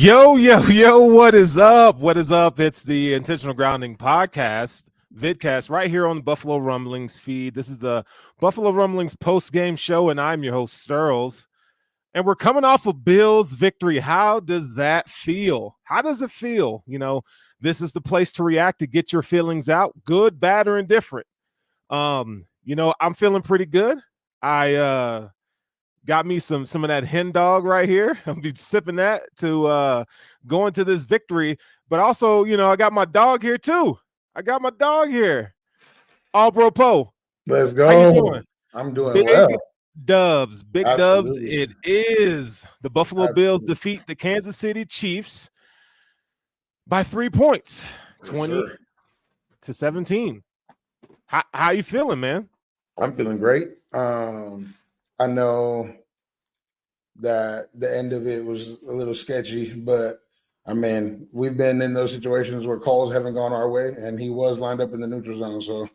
Yo, what is up? What is up? It's the Intentional Grounding Podcast, vidcast, right here on the Buffalo Rumblings feed. This is the Buffalo Rumblings post-game show, and I'm your host, Sterling. And we're coming off of Bills victory. How does that feel? How does it feel? This is the place to react, to get your feelings out, good, bad, or indifferent. I'm feeling pretty good. I got me some of that hen dog right here. I'll be sipping that to go into this victory. But also, I got my dog here too. I got my dog here. All bro Poe. Let's go. How you doing? I'm doing big well. Big dubs. It is the Buffalo Bills defeat the Kansas City Chiefs by 3 points, 20-17. How you feeling, man? I'm feeling great. I know that the end of it was a little sketchy, but I mean, we've been in those situations where calls haven't gone our way, and he was lined up in the neutral zone. So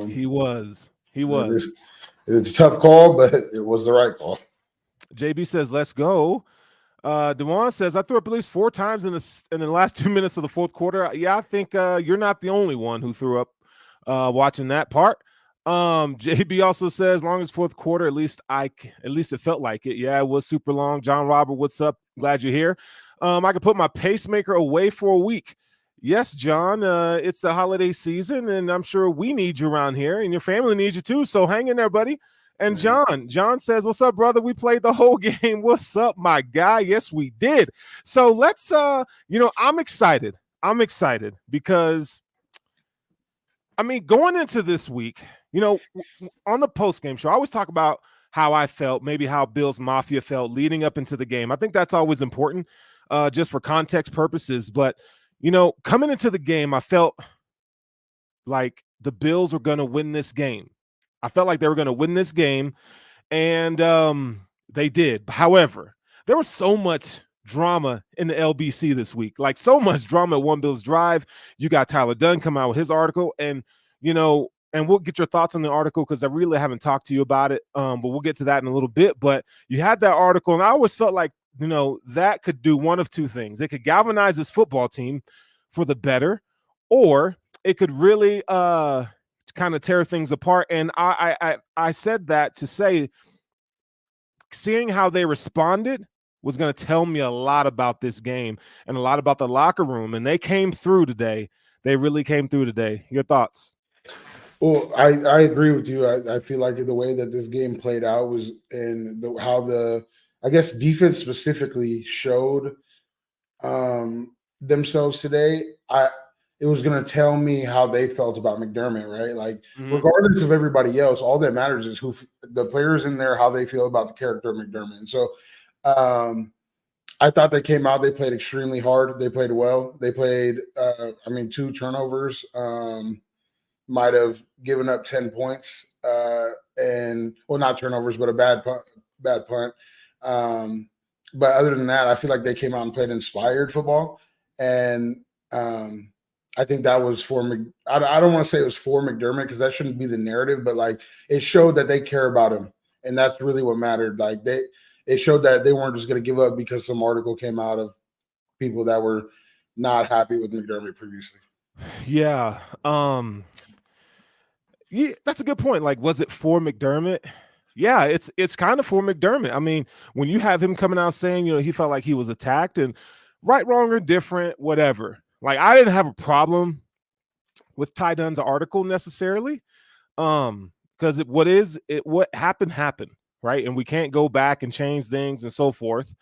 he was. It's a tough call, but it was the right call. JB says, "Let's go." Dewan says, "I threw up at least 4 times in the last 2 minutes of the fourth quarter." Yeah, I think you're not the only one who threw up watching that part. JB also says, long as fourth quarter, at least it felt like it. Yeah, it was super long. John Robert, what's up? Glad you're here. I could put my pacemaker away for a week. Yes, John, it's the holiday season, and I'm sure we need you around here, and your family needs you too. So hang in there, buddy. And John says, "What's up, brother? We played the whole game. What's up, my guy?" Yes, we did. So let's, I'm excited. Because, going into this week, on the post-game show, I always talk about how I felt, maybe how Bills Mafia felt leading up into the game. I think that's always important, just for context purposes. But, coming into the game, I felt like the Bills were going to win this game. I felt like they were going to win this game, and they did. However, there was so much drama in the LBC this week, like so much drama at One Bills Drive. You got Tyler Dunn come out with his article, and, and we'll get your thoughts on the article because I really haven't talked to you about it, but we'll get to that in a little bit. But you had that article, and I always felt like, that could do one of two things. It could galvanize this football team for the better, or it could really kind of tear things apart. And I said that to say, seeing how they responded was going to tell me a lot about this game and a lot about the locker room. And they came through today. They really came through today. Your thoughts? Well, I agree with you. I feel like the way that this game played out was how the defense specifically showed themselves today. It was going to tell me how they felt about McDermott, right? Like, regardless of everybody else, all that matters is who the players in there, how they feel about the character of McDermott. And so I thought they came out, they played extremely hard. They played well. They played, 2 turnovers, might have given up 10 points not turnovers, but a bad punt. But other than that, I feel like they came out and played inspired football. And I think that was for I don't want to say it was for McDermott because that shouldn't be the narrative, but like it showed that they care about him, and that's really what mattered. Like it showed that they weren't just going to give up because some article came out of people that were not happy with McDermott previously. Yeah, yeah, that's a good point. Like, was it for McDermott? Yeah, it's kind of for McDermott. I mean, when you have him coming out saying, he felt like he was attacked, and right, wrong, or different, whatever. Like, I didn't have a problem with Ty Dunn's article necessarily, because what happened, right? And we can't go back and change things and so forth.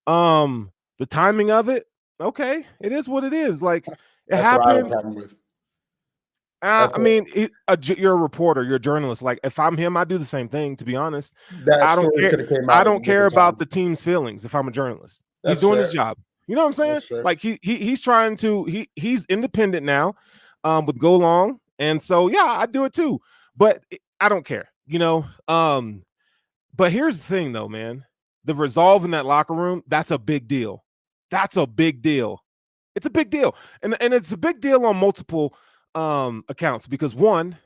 The timing of it, okay, it is what it is. Like, it happened. What I have a problem with. You're a reporter, you're a journalist. Like, if I'm him, I do the same thing. To be honest, I don't care about the team's feelings. If I'm a journalist, he's doing his job. You know what I'm saying? Like he's trying to. He's independent now, with Go Long, and so yeah, I do it too. But I don't care. But here's the thing, though, man. The resolve in that locker room, that's a big deal. It's a big deal, and it's a big deal on multiple accounts because, one,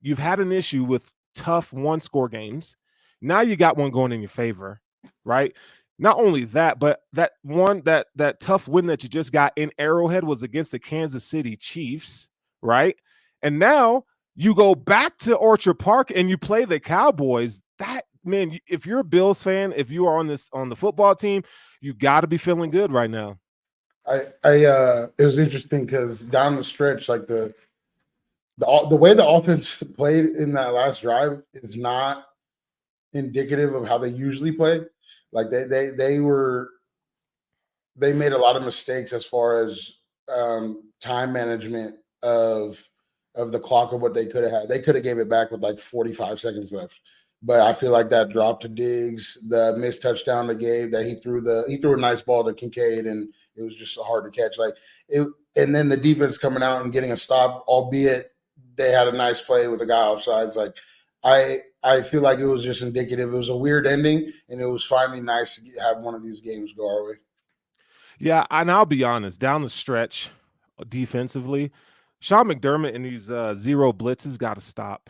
you've had an issue with tough one-score games. Now you got one going in your favor, right? not only that, but that tough win that you just got in Arrowhead was against the Kansas City Chiefs, right? And now you go back to Orchard Park and you play the Cowboys. That, man, if you're a Bills fan, if you are on the football team, you got to be feeling good right now. It was interesting because down the stretch, like the way the offense played in that last drive is not indicative of how they usually play. Like they made a lot of mistakes as far as time management of the clock of what they could have had. They could have gave it back with like 45 seconds left. But I feel like that drop to Diggs, the missed touchdown they gave, that he threw a nice ball to Kincaid, and it was just hard to catch. Like it, and then the defense coming out and getting a stop, albeit they had a nice play with the guy offsides. Like I feel like it was just indicative. It was a weird ending, and it was finally nice to have one of these games go our way. Yeah, and I'll be honest, down the stretch defensively, Sean McDermott and these zero blitzes got to stop.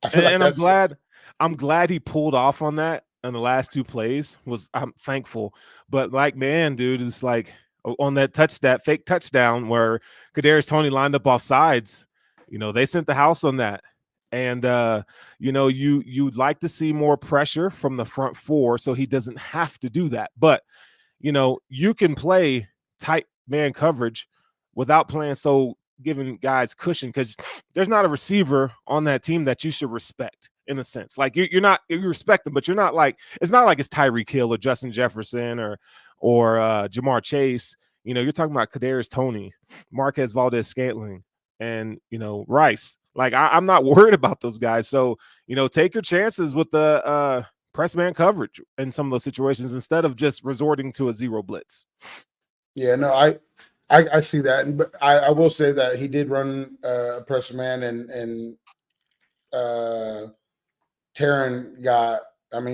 I feel like And I'm glad he pulled off on that in the last two plays. I'm thankful. But like, man, dude, it's like on that fake touchdown where Kadarius Toney lined up off sides, they sent the house on that. And you'd like to see more pressure from the front four so he doesn't have to do that. But you can play tight man coverage without playing giving guys cushion, because there's not a receiver on that team that you should respect in a sense. Like you respect them, but you're not like, it's not like it's Tyreek Hill or Justin Jefferson or Jamar Chase. You're talking about Kadarius Toney, Marquez Valdez-Scantling, and Rice. Like I'm not worried about those guys. So take your chances with the press man coverage in some of those situations instead of just resorting to a zero blitz. Yeah, no, I see that, but I will say that he did run a press man, and Taryn he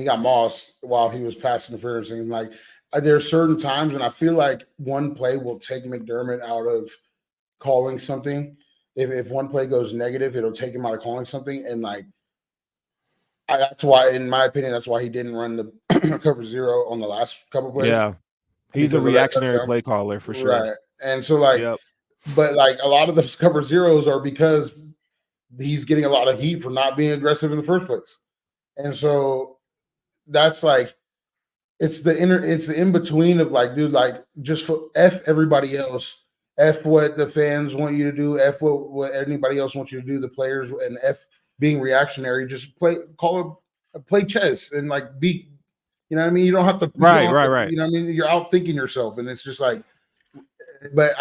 got Moss while he was pass interference. And like, there are certain times, and I feel like one play will take McDermott out of calling something. If one play goes negative, it'll take him out of calling something. And like, that's why, in my opinion, that's why he didn't run the cover zero on the last couple plays. Yeah, he's a reactionary play caller for sure. Right. And so like, yep. But like a lot of those cover zeros are because he's getting a lot of heat for not being aggressive in the first place. And so that's like, it's the in between of like, dude, like just F everybody else, F what the fans want you to do, F what anybody else wants you to do, the players, and F being reactionary. Just play chess and like be, you know what I mean? You don't have to, right. You know what I mean? You're outthinking yourself, and it's just like, but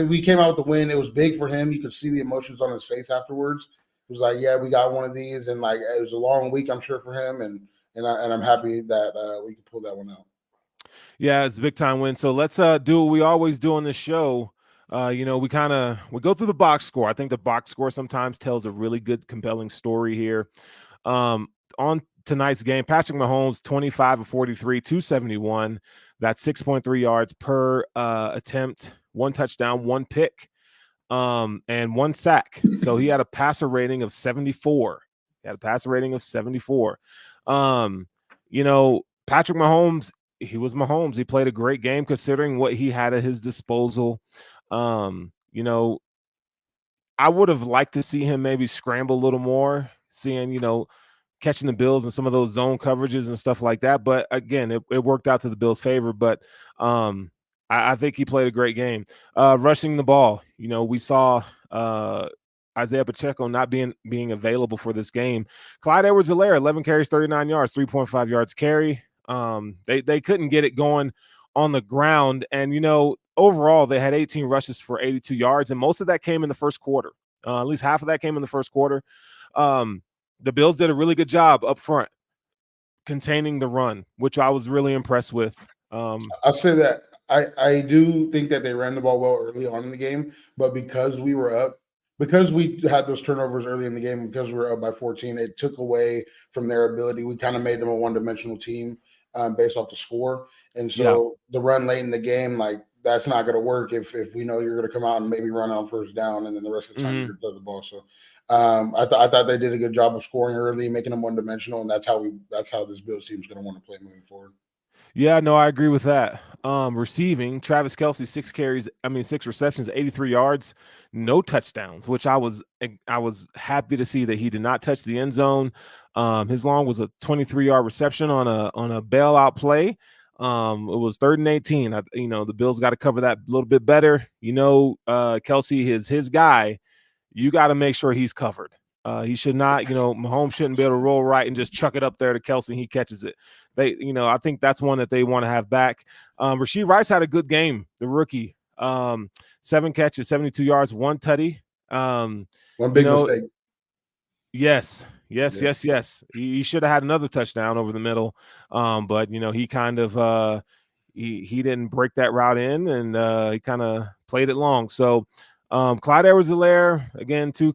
we came out with the win. It was big for him. You could see the emotions on his face afterwards. It was like, yeah, we got one of these, and like it was a long week, I'm sure, for him, and I'm happy that we could pull that one out. Yeah, it's a big time win. So let's do what we always do on this show. We go through the box score. I think the box score sometimes tells a really good, compelling story here. On tonight's game, Patrick Mahomes, 25 of 43, 271. That's 6.3 yards per attempt, one touchdown, one pick, and one sack. So he had a passer rating of 74. Patrick Mahomes, he was Mahomes. He played a great game considering what he had at his disposal. I would have liked to see him maybe scramble a little more, catching the Bills and some of those zone coverages and stuff like that. But again, it worked out to the Bills' favor. But I think he played a great game. Rushing the ball, we saw Isaiah Pacheco not being available for this game. Clyde Edwards-Helaire, 11 carries, 39 yards, 3.5 yards carry. They couldn't get it going on the ground. And, overall, they had 18 rushes for 82 yards, and most of that came in the first quarter. At least half of that came in the first quarter. The Bills did a really good job up front containing the run, which I was really impressed with. I'll say that I do think that they ran the ball well early on in the game, but because we had those turnovers early in the game, because we were up by 14, it took away from their ability. We kind of made them a one-dimensional team based off the score. And so the run late in the game, like, that's not going to work if we know you're going to come out and maybe run on first down, and then the rest of the time you're going to throw the ball. So I thought they did a good job of scoring early, making them one-dimensional, and that's how this Bills team is going to want to play moving forward. Yeah, no, I agree with that. Receiving, Travis Kelce, 6 receptions, 83 yards, no touchdowns, which I was happy to see that he did not touch the end zone. His long was a 23-yard reception on a bailout play. It was 3rd and 18. The Bills got to cover that a little bit better. Kelce is his guy. You got to make sure he's covered. He should not, Mahomes shouldn't be able to roll right and just chuck it up there to Kelce and he catches it. I think that's one that they want to have back. Rashee Rice had a good game, the rookie. 7 catches, 72 yards, 1 tutty. One You big know, mistake. yes. Yeah. He should have had another touchdown over the middle. But he kind of he didn't break that route in, and he kind of played it long. So Clyde Edwards-Helaire, again, two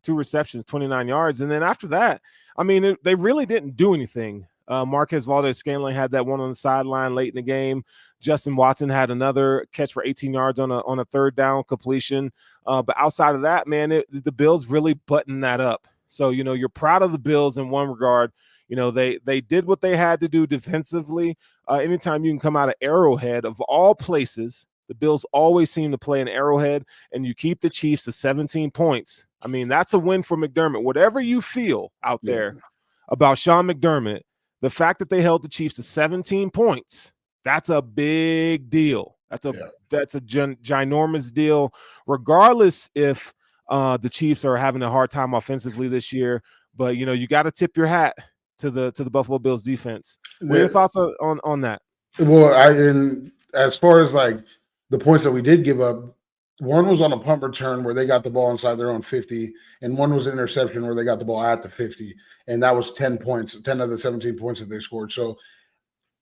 receptions, 29 yards. And then after that, they really didn't do anything. Marquez Valdes-Scantling had that one on the sideline late in the game. Justin Watson had another catch for 18 yards on a 3rd down completion. But outside of that, man, the Bills really buttoned that up. So, you're proud of the Bills in one regard. They did what they had to do defensively. Anytime you can come out of Arrowhead, of all places, the Bills always seem to play in Arrowhead, and you keep the Chiefs to 17 points. That's a win for McDermott. Whatever you feel out there about Sean McDermott, the fact that they held the Chiefs to 17 points, that's a big deal. That's a ginormous deal, regardless if the Chiefs are having a hard time offensively this year. But you got to tip your hat to the Buffalo Bills defense. What are your thoughts on that? Well, as far as like the points that we did give up, one was on a punt return where they got the ball inside their own 50, and one was an interception where they got the ball at the 50, and that was 10 points, 10 of the 17 points that they scored. So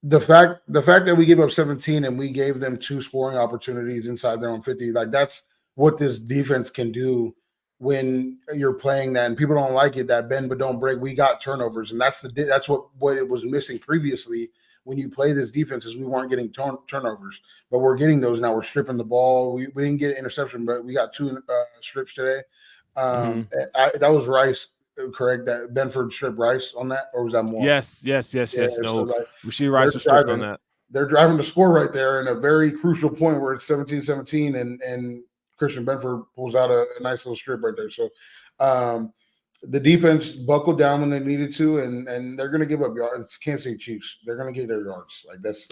the fact that we gave up 17 and we gave them 2 scoring opportunities inside their own 50, like that's what this defense can do when you're playing that, and people don't like it, that bend but don't break. We got turnovers, and that's what it was missing previously. When you play this defense, is we weren't getting turnovers, but we're getting those now. We're stripping the ball. We didn't get an interception, but we got 2 strips today. That was Rice, correct? That Benford stripped Rice on that, or was that more? Yes. No, So like, Rashee Rice was stripped on that. They're driving to score right there in a very crucial point where it's 17-17, and Christian Benford pulls out a nice little strip right there. So the defense buckled down when they needed to, and they're going to give up yards. It's Kansas City Chiefs. They're going to get their yards. Like that's.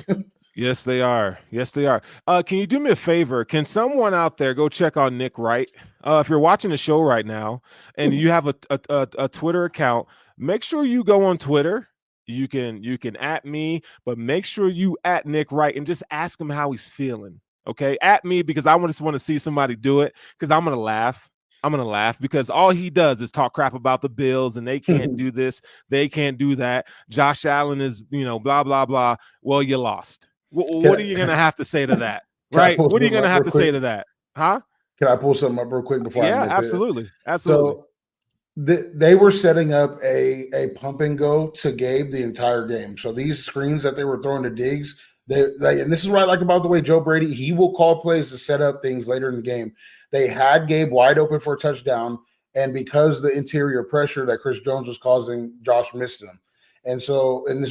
Yes, they are. Can you do me a favor? Can someone out there go check on Nick Wright? If you're watching the show right now and you have a Twitter account, make sure you go on Twitter. You can at me, but make sure you at Nick Wright and just ask him how he's feeling. Okay, at me, because I just want to see somebody do it, because I'm gonna laugh. Because all he does is talk crap about the Bills, and they can't do this, they can't do that. Josh Allen is, blah blah blah. Well, you lost. What are you gonna have to say to that, right? What are you gonna have to say to that, huh? Can I pull something up real quick before I miss absolutely. it? Absolutely. So they were setting up a pump and go to Gabe the entire game. So these screens that they were throwing to Diggs, and this is what I like about the way Joe Brady, he will call plays to set up things later in the game. They had Gabe wide open for a touchdown, and because the interior pressure that Chris Jones was causing, Josh missed him. And this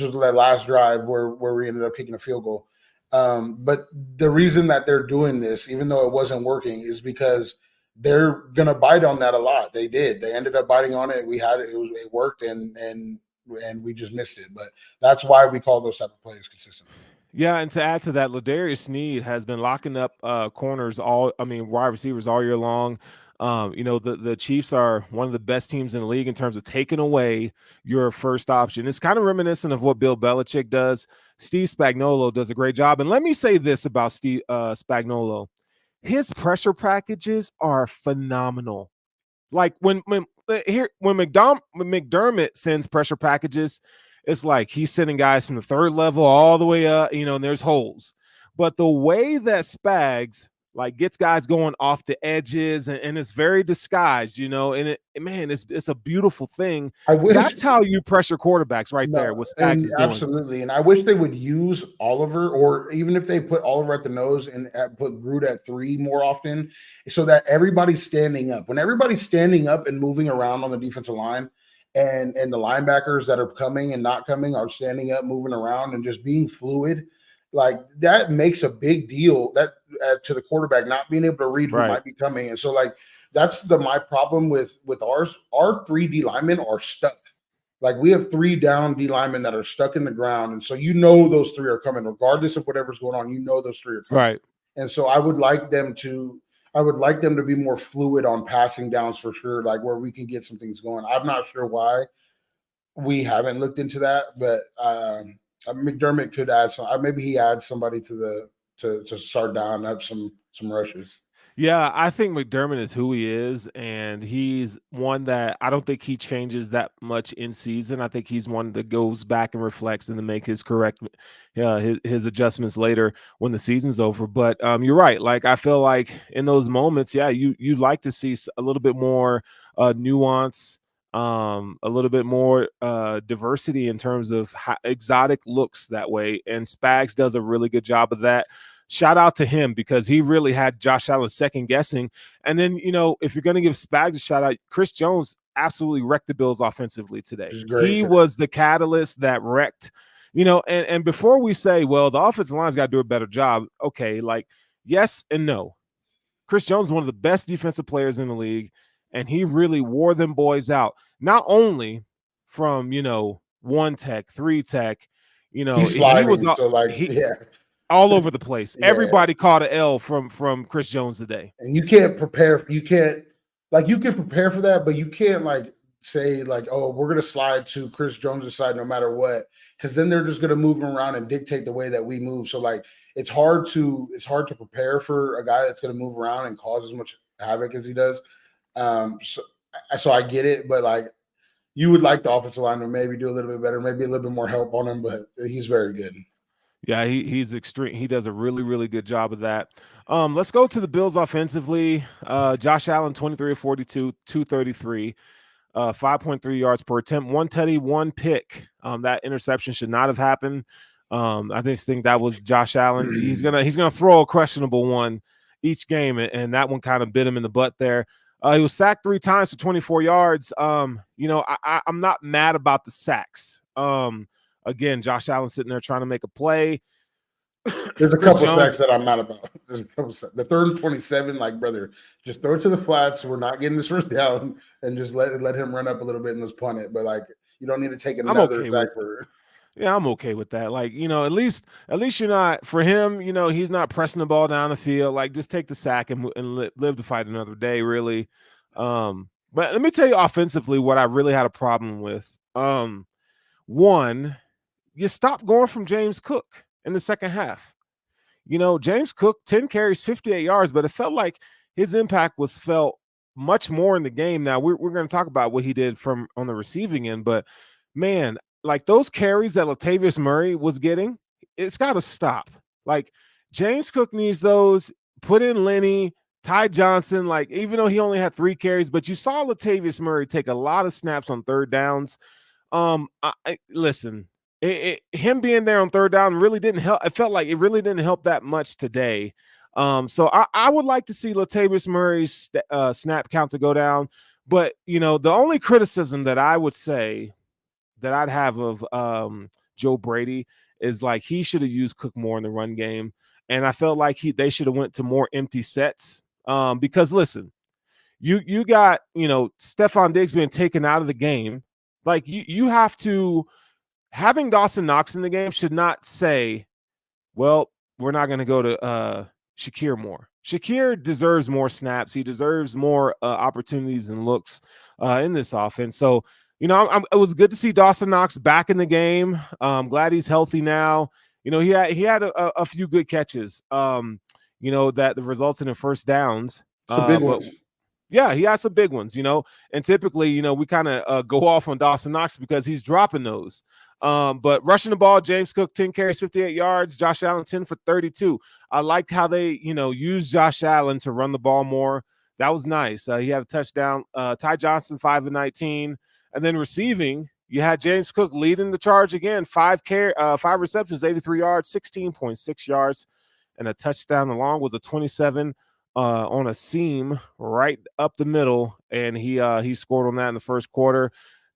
was that last drive where we ended up kicking a field goal. But the reason that they're doing this, even though it wasn't working, is because they're gonna bite on that a lot. They did. They ended up biting on it. We had it. It worked, and we just missed it. But that's why we call those type of plays consistently. Yeah, and to add to that, Ladarius Sneed has been locking up corners wide receivers all year long. The Chiefs are one of the best teams in the league in terms of taking away your first option. It's kind of reminiscent of what Bill Belichick does. Steve Spagnuolo does a great job. And let me say this about Steve Spagnuolo. His pressure packages are phenomenal. Like when McDermott sends pressure packages, it's like he's sending guys from the 3rd level all the way up, and there's holes. But the way that Spags gets guys going off the edges and it's very disguised, and it's a beautiful thing. That's how you pressure quarterbacks there. What Spags is doing. Absolutely. And I wish they would use Oliver, or even if they put Oliver at the nose and put Groot at 3 more often, so that everybody's standing up. When everybody's standing up and moving around on the defensive line, and the linebackers that are coming and not coming are standing up, moving around, and just being fluid. Like that makes a big deal that to the quarterback not being able to read who Right. might be coming. And so like that's my problem with ours. Our 3D linemen are stuck. Like we have 3 down D linemen that are stuck in the ground, and so those 3 are coming regardless of whatever's going on. Those 3 are coming, Right. and so I would like them to be more fluid on passing downs for sure, like where we can get some things going. I'm not sure why we haven't looked into that, but McDermott could add some. Maybe he adds somebody to start down up some rushes. Yeah, I think McDermott is who he is, and he's one that I don't think he changes that much in season. I think he's one that goes back and reflects and to make his correct his adjustments later when the season's over. But you're right. Like I feel like in those moments, yeah, you like to see a little bit more nuance, a little bit more diversity in terms of exotic looks that way. And Spags does a really good job of that. Shout out to him because he really had Josh Allen second guessing. And then, if you're going to give Spags a shout out, Chris Jones absolutely wrecked the Bills offensively today. He was the catalyst that wrecked, and before we say, well, the offensive line's got to do a better job. Okay. Like yes and no. Chris Jones is one of the best defensive players in the league. And he really wore them boys out, not only from, 1 tech, 3 tech, he's sliding, he was, so like, yeah, all over the place. Yeah. Everybody caught an L from Chris Jones today. And you can't prepare. You can prepare for that, but you can't like say like, oh, we're going to slide to Chris Jones' side no matter what, because then they're just going to move him around and dictate the way that we move. So like it's hard to prepare for a guy that's going to move around and cause as much havoc as he does. So I get it, but like you would like the offensive line to maybe do a little bit better, maybe a little bit more help on him, but he's very good. Yeah, he's extreme. He does a really, really good job of that. Let's go to the Bills offensively. Josh Allen, 23 of 42, 233, 5.3 yards per attempt, 1 tutty, 1 pick. That interception should not have happened. I just think that was Josh Allen. He's gonna throw a questionable one each game, and that one kind of bit him in the butt there. He was sacked 3 times for 24 yards. I'm not mad about the sacks. Again, Josh Allen sitting there trying to make a play. There's a couple sacks that I'm mad about. There's a couple sacks. The 3rd and 27, like, brother, just throw it to the flats. We're not getting this first down, and just let him run up a little bit and let's punt it. But like, you don't need to take another sack for. Yeah, I'm okay with that. Like, at least you're not, for him, he's not pressing the ball down the field. Like, just take the sack and live to fight another day, really. But let me tell you offensively what I really had a problem with. One, you stop going from James Cook in the second half. James Cook, 10 carries, 58 yards, but it felt like his impact was felt much more in the game. Now, we're going to talk about what he did from on the receiving end, but man, like those carries that Latavius Murray was getting, it's got to stop. Like James Cook needs those. Put in Lenny, Ty Johnson. Like even though he only had 3 carries, but you saw Latavius Murray take a lot of snaps on third downs. Listen, him being there on third down really didn't help. It felt like it really didn't help that much today. So I would like to see Latavius Murray's snap count to go down. But the only criticism that I would say that I'd have of Joe Brady is like he should have used Cook more in the run game, and I felt like they should have went to more empty sets. Because listen, you got Stephon Diggs being taken out of the game. Like you have to, having Dawson Knox in the game should not say, well, we're not going to go to Shakir more. Shakir deserves more snaps. He deserves more opportunities and looks in this offense. So, it was good to see Dawson Knox back in the game. I'm glad he's healthy now. He had a few good catches, that resulted in first downs. Some big ones. Yeah, he has some big ones, and typically, we kind of go off on Dawson Knox because he's dropping those. But rushing the ball, James Cook, 10 carries, 58 yards, Josh Allen, 10 for 32. I liked how they, used Josh Allen to run the ball more. That was nice. He had a touchdown. Ty Johnson, 5 of 19. And then receiving, you had James Cook leading the charge again, 5 receptions, 83 yards, 16.6 yards, and a touchdown along with a 27 on a seam right up the middle. And he scored on that in the first quarter.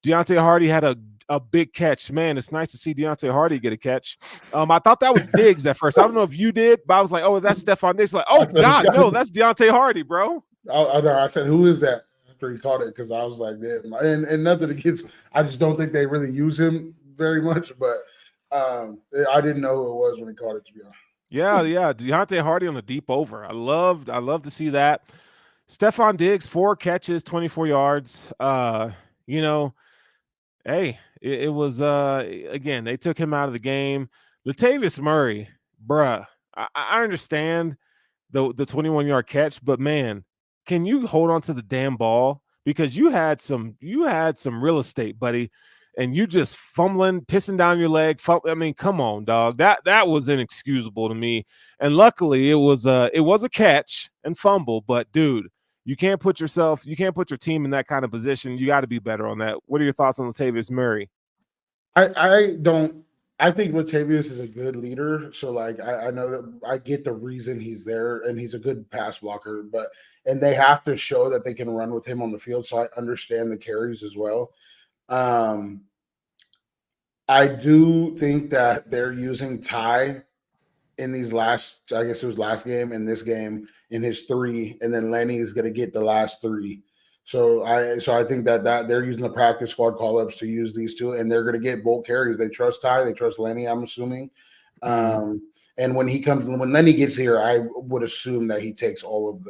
Deontay Hardy had a big catch. Man, it's nice to see Deontay Hardy get a catch. I thought that was Diggs at first. I don't know if you did, but I was like, oh, that's Stephon Diggs. Like, oh God, no, that's Deontay Hardy, bro. I said, who is that? After he caught it, because I was like, man, and nothing against. I just don't think they really use him very much, but I didn't know who it was when he caught it. To be honest. Yeah, Deontay Hardy on a deep over. I love to see that. Stephon Diggs, 4 catches, 24 yards. You know, hey, it was again, they took him out of the game. Latavius Murray, bruh, I understand the 21-yard catch, but man, can you hold on to the damn ball? Because you had some real estate, buddy, and you just fumbling, pissing down your leg. I mean, come on, dog. That was inexcusable to me. And luckily it was a catch and fumble, but dude, you can't put your team in that kind of position. You got to be better on that. What are your thoughts on Latavius Murray? I think Latavius is a good leader. So like I know that I get the reason he's there, and he's a good pass blocker, and they have to show that they can run with him on the field. So I understand the carries as well. I do think that they're using Ty in these last, I guess it was last game and this game in his 3, and then Lenny is going to get the last 3. So I think that they're using the practice squad call-ups to use these 2, and they're going to get both carries. They trust Ty, they trust Lenny, I'm assuming. And when Lenny gets here, I would assume that he takes all of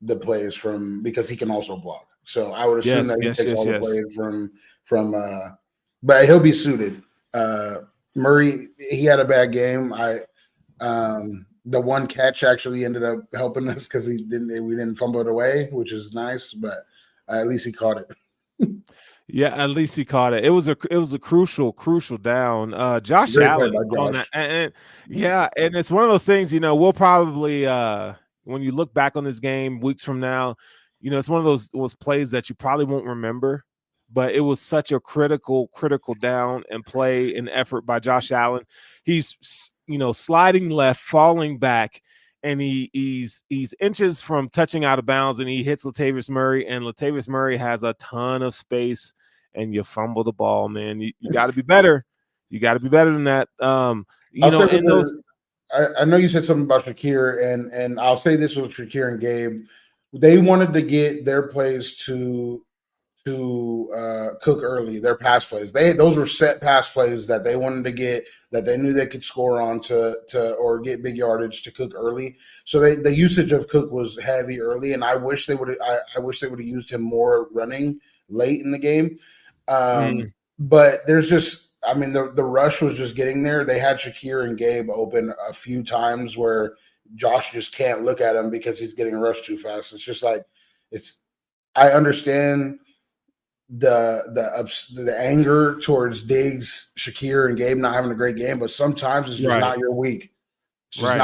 the plays because he can also block. So I would assume that he takes all the plays from but he'll be suited. Murray, he had a bad game. The one catch actually ended up helping us because we didn't fumble it away, which is nice, but at least he caught it. Yeah, at least he caught it. It was a crucial down. Josh Allen on that, and it's one of those things. We'll probably when you look back on this game weeks from now, it's one of those plays that you probably won't remember. But it was such a critical down and play and effort by Josh Allen. He's sliding left, falling back, and he's inches from touching out of bounds, and he hits Latavius Murray, and Latavius Murray has a ton of space, and you fumble the ball, man. You got to be better. You got to be better than that. I know you said something about Shakir, and I'll say this with Shakir and Gabe. They wanted to get their plays to cook early, their pass plays. Those were set pass plays that they wanted to get, that they knew they could score on to or get big yardage to cook early. So the usage of Cook was heavy early, and I wish they would have used him more running late in the game. But there's just, I mean, the rush was just getting there. They had Shakir and Gabe open a few times where Josh just can't look at him because he's getting rushed too fast. It's just like, I understand the anger towards Diggs, Shakir, and Gabe not having a great game, but sometimes it's just not your week. It's just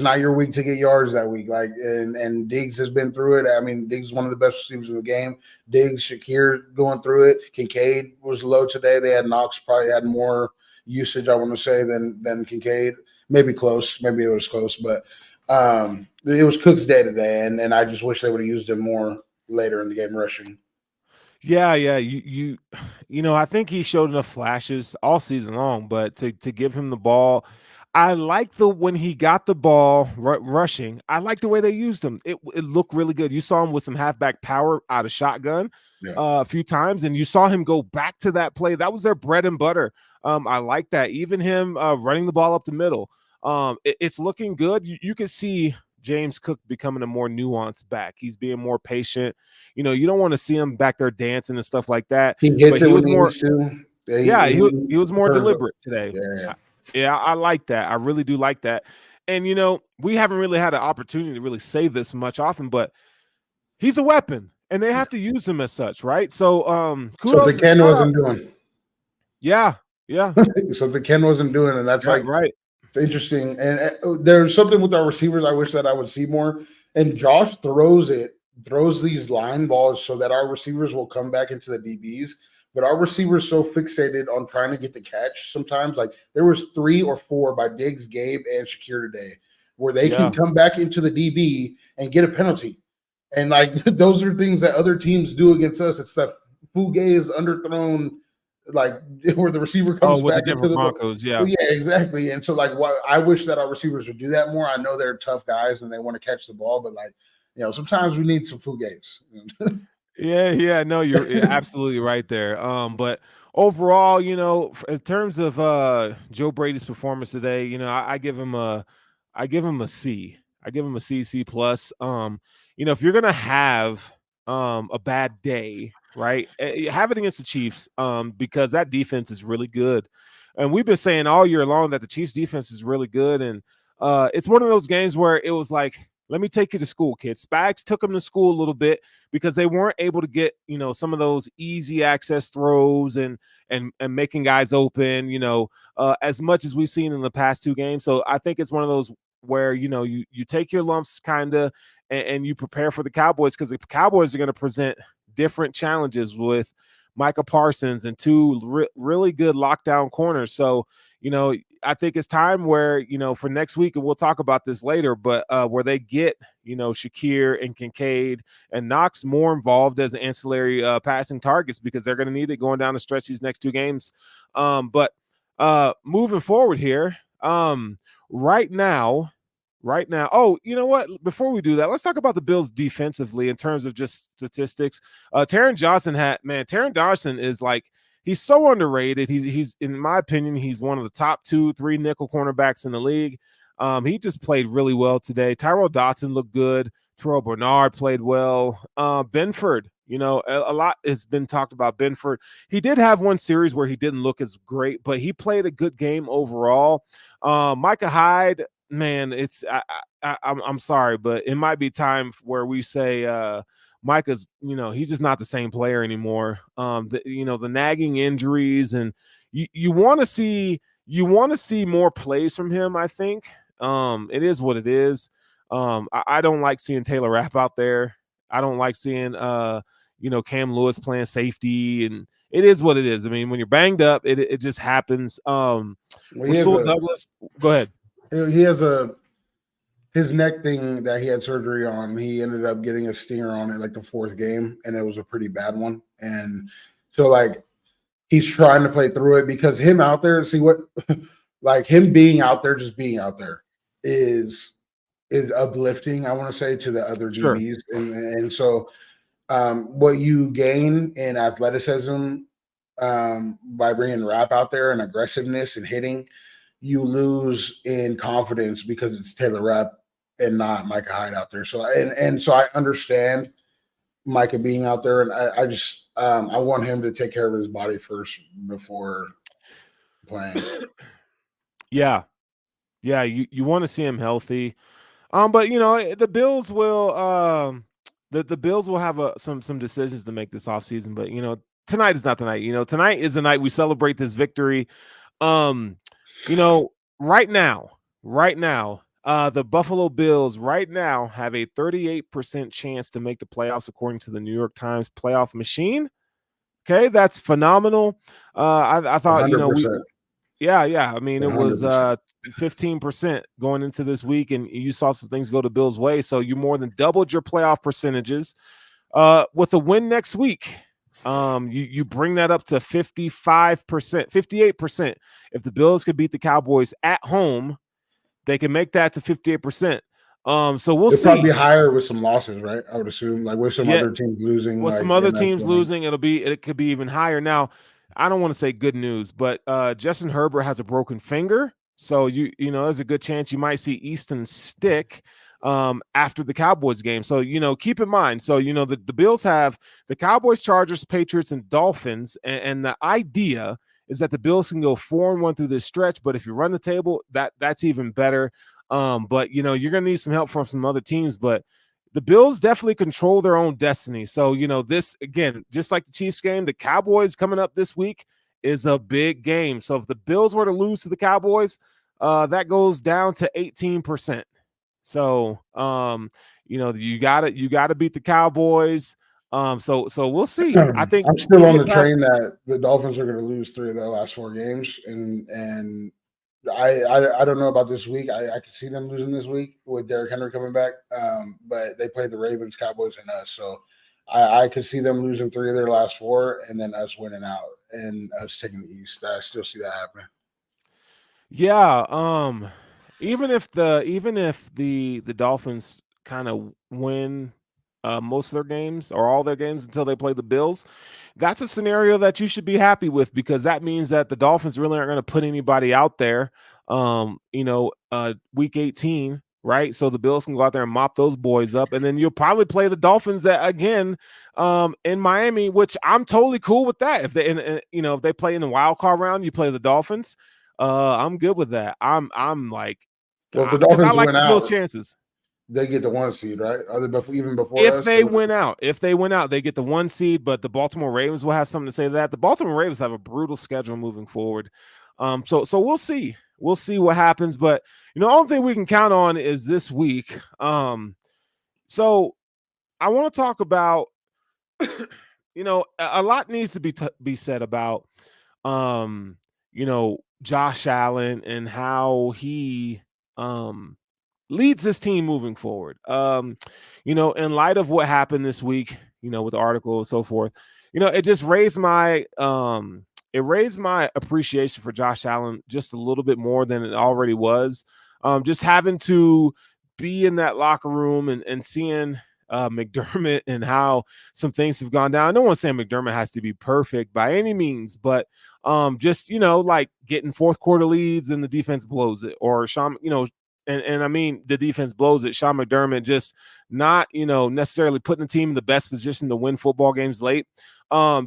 not your week to get yards that week. Like, and Diggs has been through it. I mean, Diggs is one of the best receivers in the game. Diggs, Shakir going through it. Kincaid was low today. They had Knox probably had more usage, I want to say, than Kincaid. Maybe close. Maybe it was close, but it was Cook's day today, and I just wish they would have used him more later in the game rushing. Yeah. I think he showed enough flashes all season long, but to give him the ball, I like when he got the ball rushing. I like the way they used him. It looked really good. You saw him with some halfback power out of shotgun a few times, and you saw him go back to that play. That was their bread and butter. I like that. Even him running the ball up the middle. It's looking good. You can see James Cook becoming a more nuanced back. He's being more patient. You don't want to see him back there dancing and stuff like that. He hits it when he needs to. He was more deliberate today. Yeah, I like that. I really do like that. And we haven't really had an opportunity to really say this much often, but he's a weapon, and they have to use him as such, right? So kudos. So Ken wasn't doing. Yeah. Something Ken wasn't doing, and that's right. It's interesting. And there's something with our receivers I wish that I would see more. And Josh throws these line balls so that our receivers will come back into the DBs. But our receivers so fixated on trying to get the catch sometimes. Like there was 3 or 4 by Diggs, Gabe, and Shakir today where they can come back into the DB and get a penalty. And like those are things that other teams do against us. It's stuff Fugues underthrown, like where the receiver Oh, comes with the back into Denver the Broncos, well, yeah. yeah, exactly. And so like what I wish that our receivers would do that more. I know they're tough guys and they want to catch the ball, but like, sometimes we need some Fugues. Yeah, no, you're absolutely right there. But overall, in terms of Joe Brady's performance today, I give him a C. I give him a C plus. If you're gonna have a bad day, right, have it against the Chiefs, because that defense is really good, and we've been saying all year long that the Chiefs defense is really good, and it's one of those games where it was like, let me take you to school, kids. Spags took them to school a little bit because they weren't able to get, some of those easy access throws and making guys open, as much as we've seen in the past two games. So I think it's one of those where, you take your lumps kind of and you prepare for the Cowboys, because the Cowboys are going to present different challenges with Micah Parsons and two really good lockdown corners. So, I think it's time where, for next week, and we'll talk about this later, but where they get, Shakir and Kincaid and Knox more involved as ancillary passing targets, because they're going to need it going down the stretch these next two games. But moving forward here, right now. Oh, you know what? Before we do that, let's talk about the Bills defensively in terms of just statistics. Taron Johnson is like, he's so underrated. He's in my opinion, he's one of the top 2-3 nickel cornerbacks in the league. He just played really well today. Tyrell Dotson looked good. Terrell Bernard played well. Benford, a lot has been talked about Benford. He did have one series where he didn't look as great, but he played a good game overall. Micah Hyde, man, I'm sorry, but it might be time where we say Micah's, he's just not the same player anymore. The nagging injuries, and you want to see more plays from him. I think it is what it is. I don't like seeing Taylor Rapp out there. I don't like seeing Cam Lewis playing safety, and it is what it is. I mean, when you're banged up, it just happens. Rasul Douglas, go ahead. He has his neck thing that he had surgery on. He ended up getting a stinger on it like the fourth game, and it was a pretty bad one. And so like he's trying to play through it, because him out there, see what like him being out there, just being out there is uplifting, I want to say, to the other Sure. DBs. And so what you gain in athleticism by bringing Rap out there and aggressiveness and hitting, you lose in confidence because it's Taylor Rapp and not Micah Hyde out there. So and so I understand Micah being out there, and I just I want him to take care of his body first before playing. Yeah, you want to see him healthy. But the Bills will the Bills will have some decisions to make this offseason. But tonight is not the night. Tonight is the night we celebrate this victory. Um, right now, the Buffalo Bills right now have a 38% chance to make the playoffs according to the New York Times playoff machine. Okay, that's phenomenal. I thought 100%. yeah. I mean, it was 100%. 15% going into this week, and you saw some things go to Bills' way. So you more than doubled your playoff percentages. With a win next week, you bring that up to 55%, 58%. If the Bills could beat the Cowboys at home, they can make that to 58%. So we'll It'll see. probably be higher with some losses, right? I would assume, like with some Yeah, other teams losing. with some other teams losing, it could be even higher. Now, I don't want to say good news, but Justin Herbert has a broken finger, so there's a good chance you might see Easton Stick after the Cowboys game. So keep in mind. So the Bills have the Cowboys, Chargers, Patriots, and Dolphins, and the idea is that the Bills can go 4-1 through this stretch. But if you run the table, that's even better. But you're gonna need some help from some other teams, but the Bills definitely control their own destiny. So, this, again, just like the Chiefs game, the Cowboys coming up this week is a big game. So if the Bills were to lose to the Cowboys, that goes down to 18%. So, you gotta beat the Cowboys. So we'll see. I think I'm still on the train that the Dolphins are going to lose 3 of their last 4 games, and I don't know about this week. I could see them losing this week with Derrick Henry coming back, but they played the Ravens, Cowboys, and us. So I could see them losing 3 of their last 4 and then us winning out and us taking the East. I still see that happening. Yeah, even if the Dolphins kind of win most of their games or all their games until they play the Bills, that's a scenario that you should be happy with because that means that the Dolphins really aren't going to put anybody out there. Week 18, right? So the Bills can go out there and mop those boys up, and then you'll probably play the Dolphins that again in Miami, which I'm totally cool with that. If they, if they play in the wild card round, you play the Dolphins. I'm good with that. I'm like, Well, if the because I Dolphins like win the Bills' out, chances. they get the 1 seed, right? Even before If us, they win out, they get the 1 seed. But the Baltimore Ravens will have something to say to that. The Baltimore Ravens have a brutal schedule moving forward. So we'll see. We'll see what happens. But the only thing we can count on is this week. So I want to talk about. A lot needs to be said about, Josh Allen and how he leads this team moving forward. In light of what happened this week, with the article and so forth, it just raised my appreciation for Josh Allen just a little bit more than it already was. Just having to be in that locker room and seeing McDermott and how some things have gone down. I don't want to say McDermott has to be perfect by any means, but just like getting fourth quarter leads and the defense blows it, or Sean, and I mean the defense blows it. Sean McDermott just not necessarily putting the team in the best position to win football games late.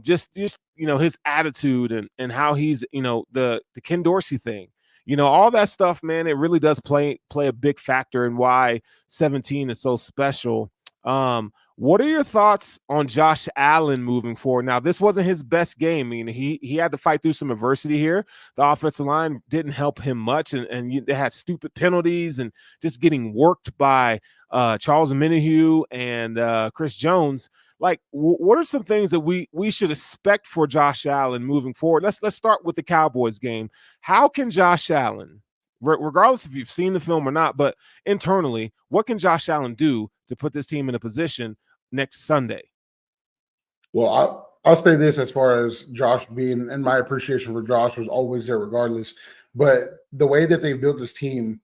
Just his attitude and how he's the Ken Dorsey thing. All that stuff, man, it really does play a big factor in why 17 is so special. What are your thoughts on Josh Allen moving forward? Now, this wasn't his best game. I mean, he had to fight through some adversity here. The offensive line didn't help him much, and they had stupid penalties and just getting worked by Charles Omenihu and Chris Jones. Like, what are some things that we should expect for Josh Allen moving forward? Let's start with the Cowboys game. How can Josh Allen, regardless if you've seen the film or not, but internally, what can Josh Allen do to put this team in a position next Sunday? Well, I'll say this as far as Josh being, and my appreciation for Josh was always there regardless. But the way that they've built this team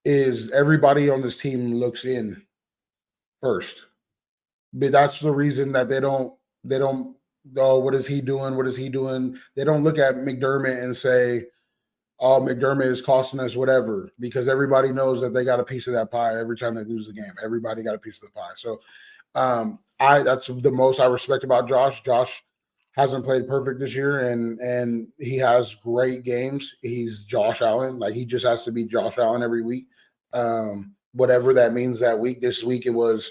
is everybody on this team looks in first. But that's the reason that they don't, oh, what is he doing? What is he doing? They don't look at McDermott and say, oh, McDermott is costing us whatever, because everybody knows that they got a piece of that pie every time they lose the game. Everybody got a piece of the pie. So that's the most I respect about Josh. Josh hasn't played perfect this year, and he has great games. He's Josh Allen. Like, he just has to be Josh Allen every week. Whatever that means that week. This week it was,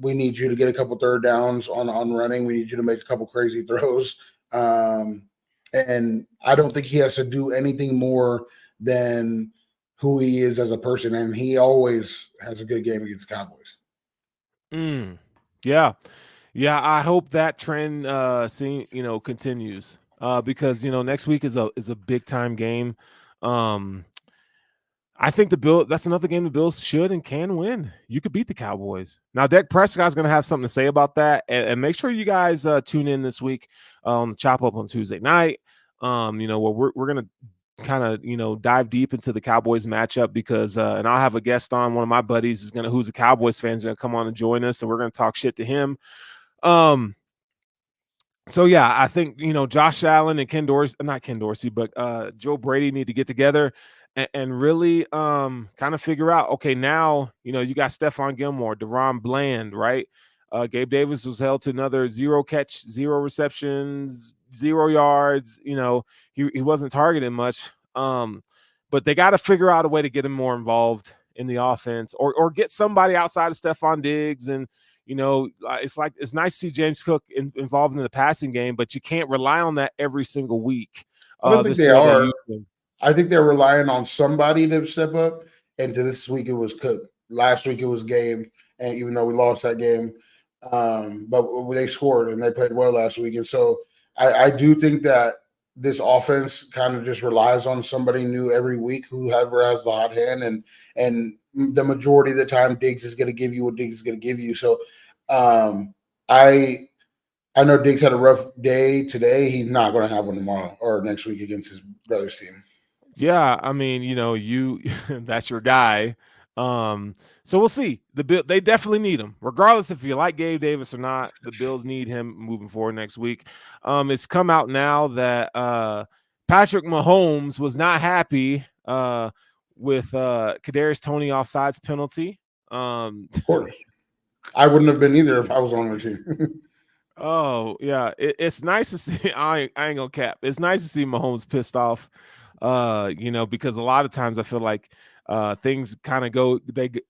we need you to get a couple third downs on running. We need you to make a couple crazy throws. And I don't think he has to do anything more than who he is as a person. And he always has a good game against the Cowboys. Yeah. I hope that trend continues. Because next week is a big time game. I think that's another game the Bills should and can win. You could beat the Cowboys. Now, Dak Prescott's going to have something to say about that. And make sure you guys tune in this week on Chop Up on Tuesday night. Where we're going to kind of, dive deep into the Cowboys matchup because, and I'll have a guest on, one of my buddies who's a Cowboys fan, is going to come on and join us. And we're going to talk shit to him. So yeah, I think, Josh Allen and not Ken Dorsey, but Joe Brady need to get together and really kind of figure out, okay, now, you got Stephon Gilmore, Deron Bland, right? Gabe Davis was held to another 0 catch, 0 receptions, 0 yards. He wasn't targeted much. But they got to figure out a way to get him more involved in the offense or get somebody outside of Stephon Diggs. And, it's nice to see James Cook involved in the passing game, but you can't rely on that every single week. I don't think they are. I think they're relying on somebody to step up. And to this week, it was Cook. Last week, it was Gabe. And even though we lost that game, but they scored and they played well last week. And so I do think that this offense kind of just relies on somebody new every week, whoever has the hot hand. And the majority of the time, Diggs is going to give you what Diggs is going to give you. So I know Diggs had a rough day today. He's not going to have one tomorrow or next week against his brother's team. Yeah, I mean, you that's your guy. So we'll see. They definitely need him, regardless if you like Gabe Davis or not. The Bills need him moving forward next week. It's come out now that Patrick Mahomes was not happy with Kadarius Toney offsides penalty. Of course, I wouldn't have been either if I was on their team. Oh yeah, it's nice to see. I ain't gonna cap. It's nice to see Mahomes pissed off. Because a lot of times I feel like things kind of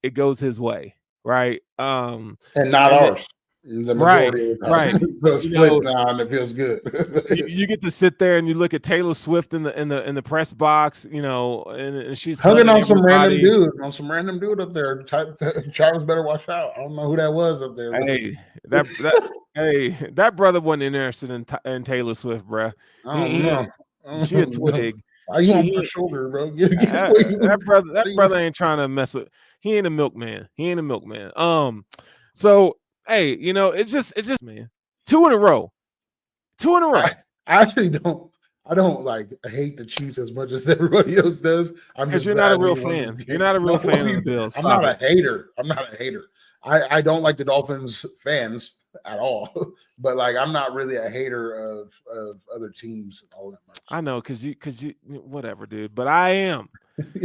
it goes his way, right? And not And ours. The right, majority of the right. time. So it's split now, and it feels good. You get to sit there and you look at Taylor Swift in the press box, and she's Hugging hugging on some random everybody. dude up there. Travis better watch out. I don't know who that was up there. Hey, that brother wasn't interested in Taylor Swift, bruh. I don't know. She a twig. Why you on my shoulder, bro? That brother ain't trying to mess with. He ain't a milkman. So hey, it's just man, two in a row. I actually don't. I don't hate the Chiefs as much as everybody else does. I'm Because just you're not a glad real we won this fan. game. You're not a real fan of the Bills. I'm not a hater. I don't like the Dolphins fans at all. But I'm not really a hater of other teams all that much. I know, because you whatever, dude. But I am.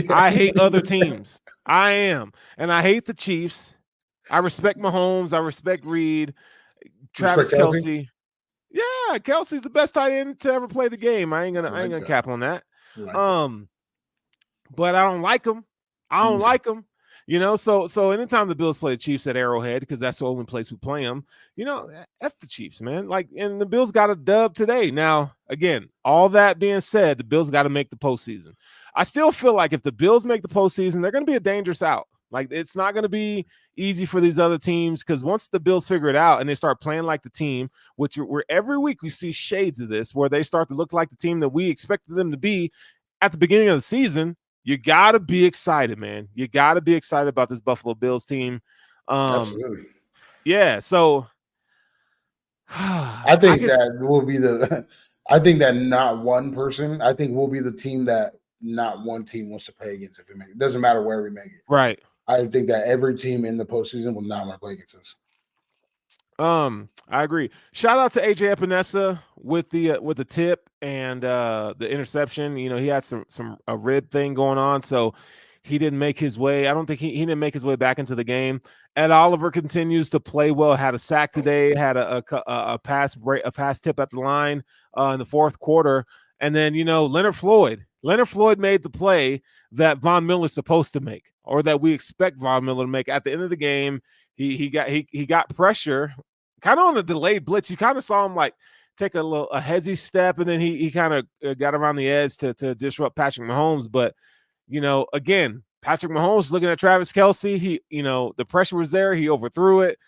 I hate other teams. I am, and I hate the Chiefs. I respect Mahomes. I respect Reed, Travis Kelce. Yeah, Kelsey's the best tight end to ever play the game. I ain't gonna cap on that. But I don't like him. So anytime the Bills play the Chiefs at Arrowhead, because that's the only place we play them, F the Chiefs, man. And the Bills got a dub today. Now, again, all that being said, the Bills got to make the postseason. I still feel like if the Bills make the postseason, they're going to be a dangerous out. It's not going to be easy for these other teams, because once the Bills figure it out and they start playing like the team, which we're every week we see shades of this, where they start to look like the team that we expected them to be at the beginning of the season, you got to be excited, man. You got to be excited about this Buffalo Bills team. Absolutely. Yeah, so I think that will be I think that not one person, I think we'll be the team that not one team wants to play against if we make it. It doesn't matter where we make it. Right. I think that every team in the postseason will not want to play against us. I agree. Shout out to AJ Epinesa with the tip and the interception. He had a rib thing going on, so he didn't make his way. I don't think he didn't make his way back into the game. Ed Oliver continues to play well. Had a sack today. Had a pass tip at the line in the fourth quarter, and then Leonard Floyd made the play that Von Miller's supposed to make, or that we expect Von Miller to make at the end of the game. He got pressure, kind of on a delayed blitz. You kind of saw him take a hezzy step, and then he kind of got around the edge to disrupt Patrick Mahomes. But again, Patrick Mahomes looking at Travis Kelce. The pressure was there. He overthrew it,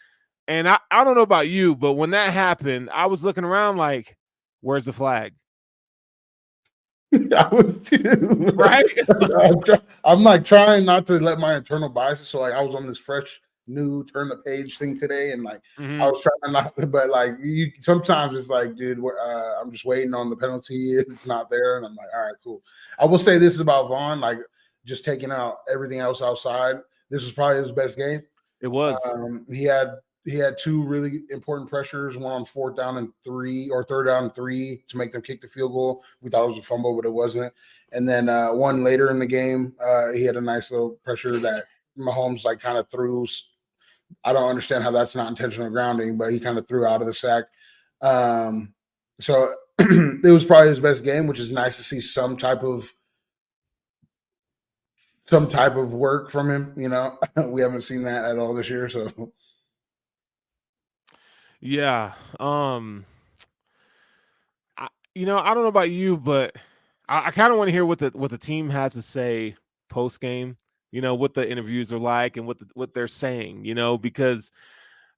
and I don't know about you, but when that happened, I was looking around like, where's the flag? I was too. Right. I'm trying not to let my internal biases. So I was on this fresh new turn the page thing today, and I was trying not to, but sometimes it's dude, I'm just waiting on the penalty. It's not there, and I'm like, all right, cool. I will say this about Vaughn, just taking out everything else outside. This was probably his best game. It was. He had two really important pressures, one on third down and 3 to make them kick the field goal. We thought it was a fumble, but it wasn't. And then one later in the game, he had a nice little pressure that Mahomes kind of threw. I don't understand how that's not intentional grounding, but he kind of threw out of the sack. So it was probably his best game, which is nice to see some type of work from him. We haven't seen that at all this year. So yeah. I don't know about you, but I kind of want to hear what the team has to say post game. What the interviews are like and what they're saying. Because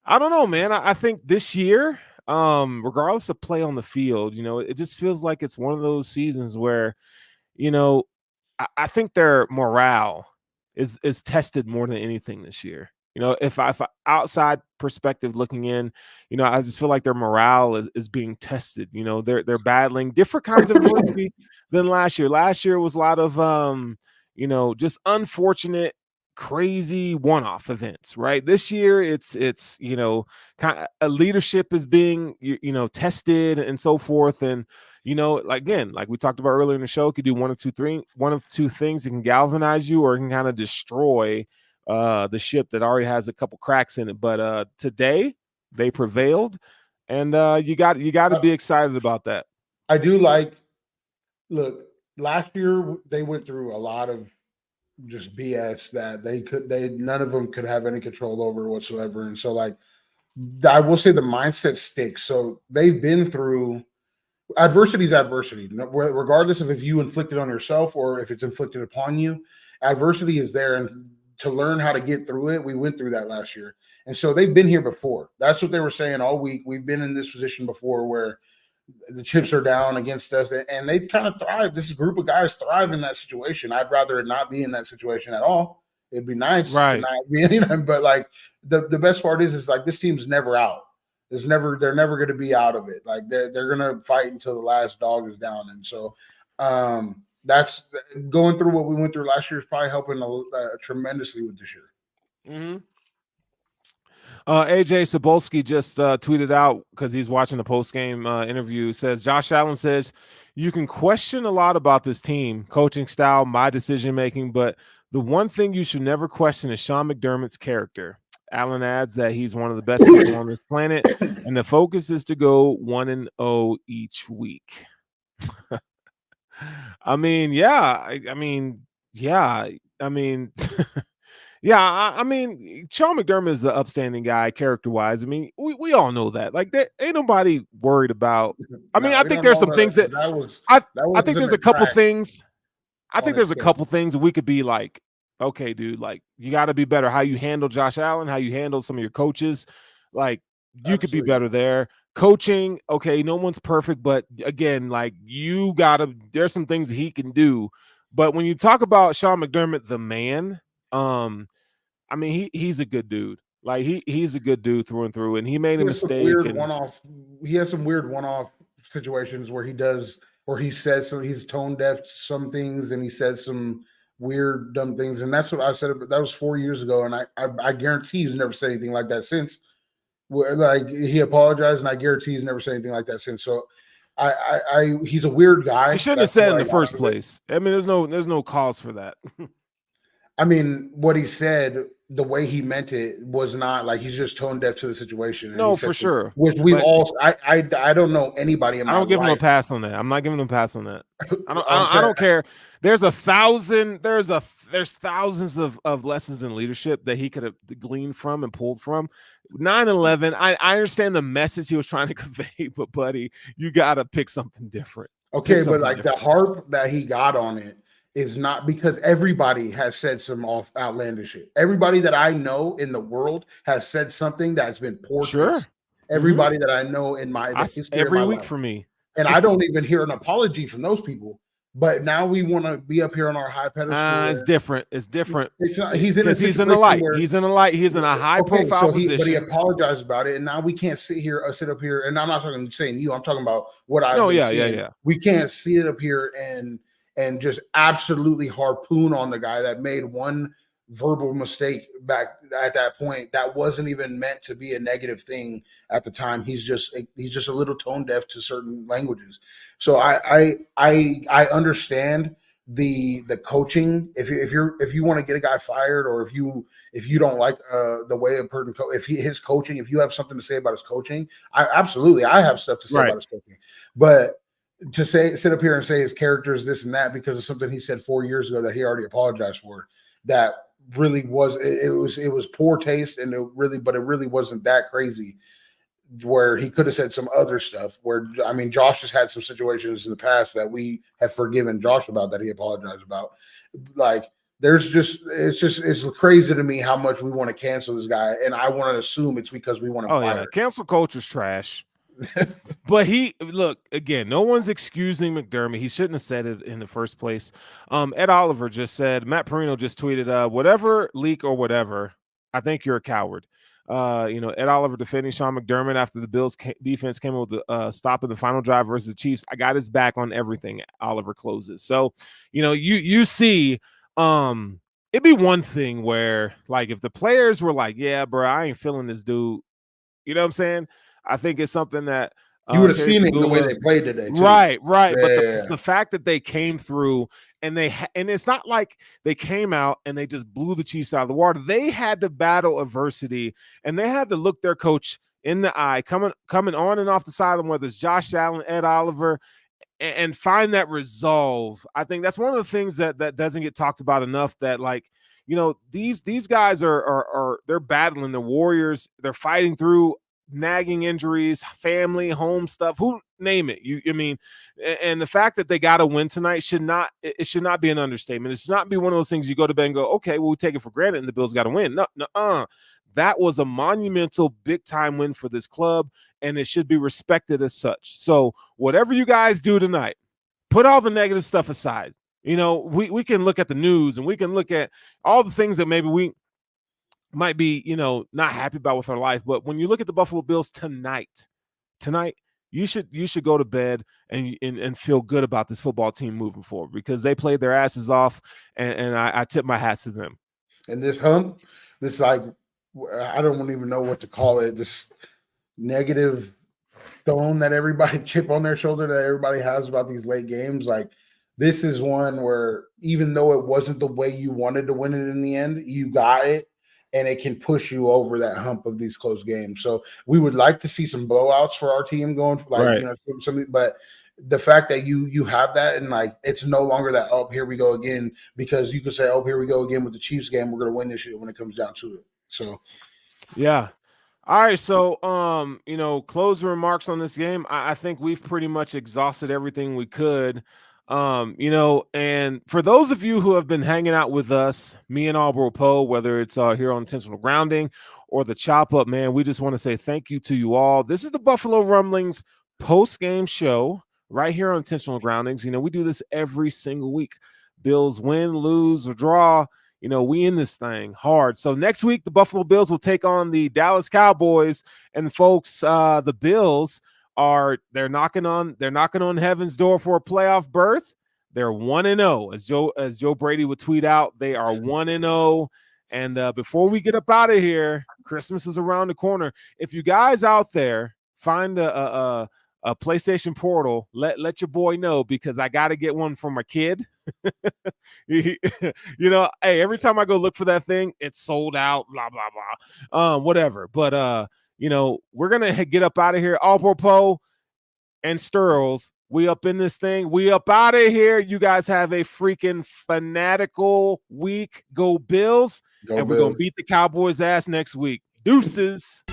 I don't know, man. I think this year, regardless of play on the field, it just feels like it's one of those seasons where, I think their morale is tested more than anything this year. If I outside perspective looking in, I just feel like their morale is being tested. They're battling different kinds of adversity than last year. Last year was a lot of just unfortunate, crazy one-off events, right? This year it's kind of a leadership is being tested and so forth. And again, like we talked about earlier in the show, it could do one of two things. It can galvanize you, or it can kind of destroy the ship that already has a couple cracks in it. But today they prevailed, and you got to be excited about that. I do look, last year they went through a lot of just BS that none of them could have any control over whatsoever. And so I will say the mindset sticks. So they've been through adversity is adversity, regardless of if you inflict it on yourself or if it's inflicted upon you. Adversity is there, and to learn how to get through it, we went through that last year. And so they've been here before. That's what they were saying all week. We've been in this position before where the chips are down against us, and they kind of thrive. This group of guys thrive in that situation. I'd rather not be in that situation at all. It'd be nice to not be, but the best part is this team's never out. They're never going to be out of it. They're going to fight until the last dog is down. And so that's going through what we went through last year is probably helping tremendously with this year. Mm-hmm. AJ Sobolski just tweeted out, because he's watching the post-game interview, says Josh Allen says you can question a lot about this team, coaching style, my decision-making, but the one thing you should never question is Sean McDermott's character. Allen adds that he's one of the best people on this planet, and the focus is to go 1-0 each week. I mean, Sean McDermott is an upstanding guy, character-wise. I mean, we all know that. Ain't nobody worried about. I mean, I think there's some things that I think there's a couple things. I think there's a couple things that we could be like, okay, dude, you got to be better. How you handle Josh Allen, how you handle some of your coaches, you could be better there. Coaching, okay, no one's perfect, but again, there's some things that he can do. But when you talk about Sean McDermott, the man, I mean, he's a good dude. He's a good dude through and through, and he made a mistake. He has some weird one-off situations where he says so. He's tone deaf to some things, and he says some weird, dumb things. And that's what I said. That was 4 years ago, and I guarantee he's never said anything like that since. He apologized, and I guarantee he's never said anything like that since. So he's a weird guy. He shouldn't have said in the first place. I mean, there's no cause for that. I mean, what he said, the way he meant it was not he's just tone deaf to the situation. No, for sure. Which we've all. I don't know anybody in my life. I don't give him a pass on that. I'm not giving him a pass on that. I don't care. There's thousands of lessons in leadership that he could have gleaned from and pulled from. 9/11. I understand the message he was trying to convey, but buddy, you got to pick something different. Okay, but the harp that he got on it is not because everybody has said some outlandish shit. Everybody that I know in the world has said something that's been poor. Sure. Everybody that I know in my history every week life. For me. And I don't even hear an apology from those people. But now we want to be up here on our high pedestal. It's different. It's different. It's not, he's in the light. He's in the light. He's in a high profile position. But he apologized about it, and now we can't sit up here. And I'm not saying you. I'm talking about what I. Oh yeah. We can't sit up here and just absolutely harpoon on the guy that made one verbal mistake back at that point that wasn't even meant to be a negative thing at the time. He's just a little tone deaf to certain languages. So I understand the coaching. If you want to get a guy fired, or if you don't like the way a person his coaching, if you have something to say about his coaching, I have stuff to say about his coaching. But to sit up here and say his character is this and that because of something he said 4 years ago that he already apologized for, that really was it was poor taste, and it really wasn't that crazy. Where he could have said some other stuff. Where Josh has had some situations in the past that we have forgiven Josh about, that he apologized about. It's crazy to me how much we want to cancel this guy, and I want to assume it's because we want to fire. Yeah, cancel culture's trash. But look, again, no one's excusing McDermott. He shouldn't have said it in the first place. Ed Oliver just said, Matt Perino just tweeted, whatever leak or whatever, I think you're a coward. Ed Oliver defending Sean McDermott after the Bills defense came up with a stop in the final drive versus the Chiefs. I got his back on everything. Oliver closes. So, you see, it'd be one thing where, like, if the players were like, yeah, bro, I ain't feeling this dude. You know what I'm saying? I think it's something that you would have Terry seen it in the way Pagula, they played today, too. Right. Yeah, But the fact that they came through and and it's not like they came out and they just blew the Chiefs out of the water. They had to battle adversity and they had to look their coach in the eye, coming on and off the sideline, whether it's Josh Allen, Ed Oliver, and find that resolve. I think that's one of the things that doesn't get talked about enough. That, like, these guys are they're battling the Warriors. They're fighting through nagging injuries, family, home stuff, who name it. And the fact that they got to win tonight should not be an understatement. It should not be one of those things you go to bed and go, okay, well, we take it for granted and the Bills got to win. No. That was a monumental big time win for this club, and it should be respected as such. So whatever you guys do tonight, put all the negative stuff aside. We can look at the news and we can look at all the things that maybe we might be, not happy about with our life. But when you look at the Buffalo Bills tonight, you should go to bed and feel good about this football team moving forward, because they played their asses off, and I tip my hats to them. And this hump, this, like, I don't even know what to call it, this negative stone that everybody chip on their shoulder that everybody has about these late games, like, this is one where even though it wasn't the way you wanted to win it in the end, you got it, and it can push you over that hump of these close games. So we would like to see some blowouts for our team going, like, right. Something, but the fact that you have that, and, like, it's no longer that, oh, here we go again, because you could say, oh, here we go again with the Chiefs game, we're going to win this shit when it comes down to it. So, yeah. All right. So, closing remarks on this game. I think we've pretty much exhausted everything we could. And for those of you who have been hanging out with us, me and Albro Poe, whether it's here on Intentional Grounding or the Chop Up, man, we just want to say thank you to you all. This is the Buffalo Rumblings post-game show right here on Intentional Groundings. We do this every single week. Bills win, lose, or draw. We in this thing hard. So next week, the Buffalo Bills will take on the Dallas Cowboys, and folks, the Bills they're knocking on heaven's door for a playoff berth. They're 1-0, as Joe Brady would tweet out. They are 1-0. And before we get up out of here, Christmas is around the corner. If you guys out there find a PlayStation Portal, let your boy know, because I got to get one for my kid. Hey, every time I go look for that thing, it's sold out, blah, blah, blah. Whatever. But, we're going to get up out of here. Alpopo and Sterls, we up in this thing. We up out of here. You guys have a freaking fanatical week. Go Bills. go and Bills. we're going to beat the Cowboys' ass next week. Deuces.